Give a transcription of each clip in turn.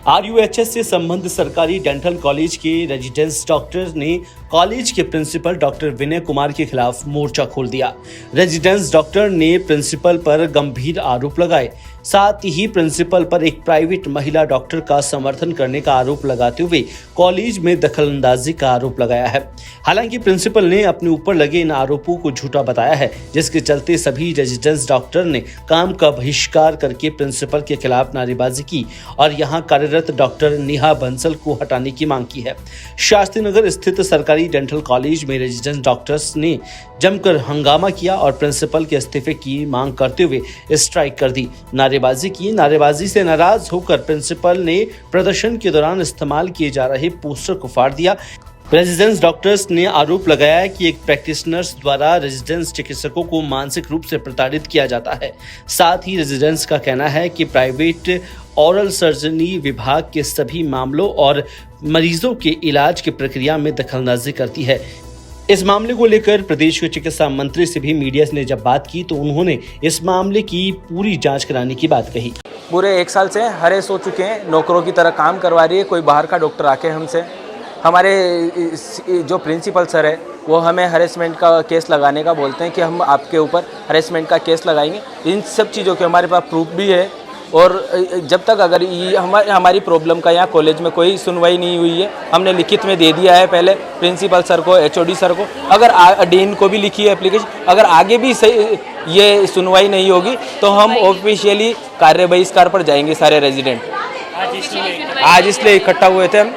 RUHS से संबंधित सरकारी डेंटल कॉलेज के रेजिडेंस डॉक्टर ने कॉलेज के प्रिंसिपल डॉक्टर विनय कुमार के खिलाफ मोर्चा खोल दिया। रेजिडेंस डॉक्टर ने प्रिंसिपल पर गंभीर आरोप लगाए, साथ ही प्रिंसिपल पर एक प्राइवेट महिला डॉक्टर का समर्थन करने का आरोप लगाते हुए कॉलेज में दखलंदाजी का आरोप लगाया है। हालांकि प्रिंसिपल ने अपने ऊपर लगे इन आरोपों को झूठा बताया है, जिसके चलते सभी रेजिडेंस डॉक्टर ने काम का बहिष्कार करके प्रिंसिपल के खिलाफ नारेबाजी की और यहां कार्यरत डॉक्टर नेहा बंसल को हटाने की मांग की है। शास्त्री नगर स्थित सरकारी डेंटल कॉलेज में रेजिडेंस डॉक्टर्स ने जमकर हंगामा किया और प्रिंसिपल के इस्तीफे की मांग करते हुए स्ट्राइक कर दी, नारेबाजी की। नारेबाजी से नाराज होकर प्रिंसिपल ने प्रदर्शन के दौरान इस्तेमाल किए जा रहे पोस्टर को फाड़ दिया। रेजिडेंस डॉक्टर्स ने आरोप लगाया कि एक प्रैक्टिशनर्स द्वारा रेजिडेंस चिकित्सकों को मानसिक रूप से प्रताड़ित किया जाता है। साथ ही रेजिडेंस का कहना है कि प्राइवेट ओरल सर्जरी विभाग के सभी मामलों और मरीजों के इलाज की प्रक्रिया में दखलंदाजी करती है। इस मामले को लेकर प्रदेश के चिकित्सा मंत्री से भी मीडिया ने जब बात की तो उन्होंने इस मामले की पूरी जांच कराने की बात कही। पूरे 1 साल से हरेस हो चुके हैं, नौकरों की तरह काम करवा रही है कोई बाहर का डॉक्टर आके हमसे। हमारे जो प्रिंसिपल सर है वो हमें हरेसमेंट का केस लगाने का बोलते हैं कि हम आपके ऊपर हरेसमेंट का केस लगाएंगे। इन सब चीज़ों के हमारे पास प्रूफ भी है और जब तक अगर ये हमारी प्रॉब्लम का यहाँ कॉलेज में कोई सुनवाई नहीं हुई है, हमने लिखित में दे दिया है पहले प्रिंसिपल सर को, एचओडी सर को, अगर डीन को भी लिखी है एप्लीकेशन। अगर आगे भी ये सुनवाई नहीं होगी तो हम ऑफिशियली कार्य बहिष्कार पर जाएंगे सारे रेजिडेंट। आज इसलिए इकट्ठा हुए थे हम।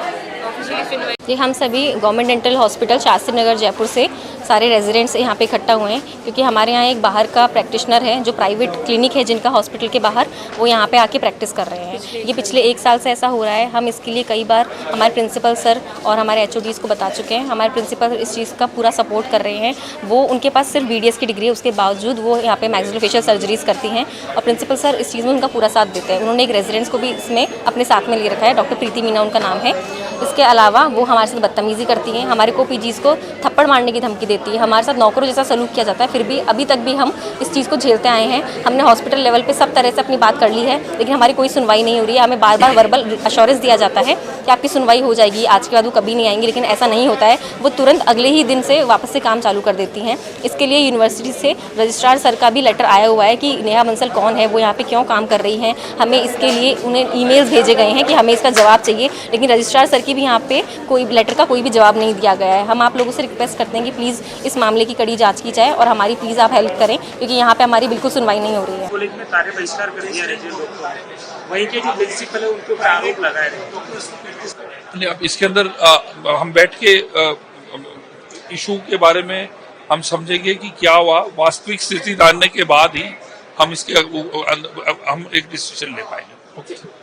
जी, हम सभी government dental hospital Shastri Nagar Jaipur से सारे रेजिडेंट्स यहाँ पे इकट्ठा हुए हैं क्योंकि हमारे यहाँ एक बाहर का प्रैक्टिशनर है जो प्राइवेट क्लिनिक है जिनका हॉस्पिटल के बाहर, वो यहाँ पे आके प्रैक्टिस कर रहे हैं। ये पिछले 1 साल से ऐसा हो रहा है। हम इसके लिए कई बार हमारे प्रिंसिपल सर और हमारे एचओडीज़ को बता चुके हैं। हमारे प्रिंसिपल इस चीज़ का पूरा सपोर्ट कर रहे हैं। वो उनके पास सिर्फ BDS की डिग्री है, उसके बावजूद वो यहाँ पे मैक्सिलोफेशियल सर्जरीज करती हैं और प्रिंसिपल सर इस चीज़ में उनका पूरा साथ देते हैं। उन्होंने एक रेजिडेंट्स को भी इसमें अपने साथ में ले रखा है, डॉक्टर प्रीति मीना उनका नाम है। इसके अलावा वो हमारे साथ बदतमीज़ी करती हैं, हमारे को पीजीज़ को थप्पड़ मारने की धमकी देती है, हमारे साथ नौकरों जैसा सलूक किया जाता है। फिर भी अभी तक भी हम इस चीज़ को झेलते आए हैं। हमने हॉस्पिटल लेवल पे सब तरह से अपनी बात कर ली है, लेकिन हमारी कोई सुनवाई नहीं हो रही है। हमें बार बार वर्बल अश्योरेंस दिया जाता है कि आपकी सुनवाई हो जाएगी, आज के बाद वो कभी नहीं आएंगी, लेकिन ऐसा नहीं होता है। वो तुरंत अगले ही दिन से वापस से काम चालू कर देती हैं। इसके लिए यूनिवर्सिटी से रजिस्ट्रार सर का भी लेटर आया हुआ है कि नेहा बंसल कौन है, वो यहाँ पे क्यों काम कर रही हैं। हमें इसके लिए उन्हें ईमेल्स भेजे गए हैं कि हमें इसका जवाब चाहिए, लेकिन रजिस्ट्रार सर की भी यहाँ पे कोई लेटर का कोई भी जवाब नहीं दिया गया है। हम आप लोगों से रिक्वेस्ट करते हैं कि प्लीज़ इस मामले की कड़ी जांच की जाए और हमारी प्लीज़ आप हेल्प करें क्योंकि यहाँ पे हमारी बिल्कुल सुनवाई नहीं हो रही है। कॉलेज में कार्य बहिष्कार कर दिया रेजिडेंट डॉक्टर ने, वहीं के जो प्रिंसिपल है उनके ऊपर आरोप लगाए रहे। अब इसके अंदर हम बैठ के इशू के बारे में हम समझेंगे कि क्या हुआ, वास्तविक स्थिति जानने के बाद ही हम इसके हम एक डिसीजन ले पाएंगे। ओके।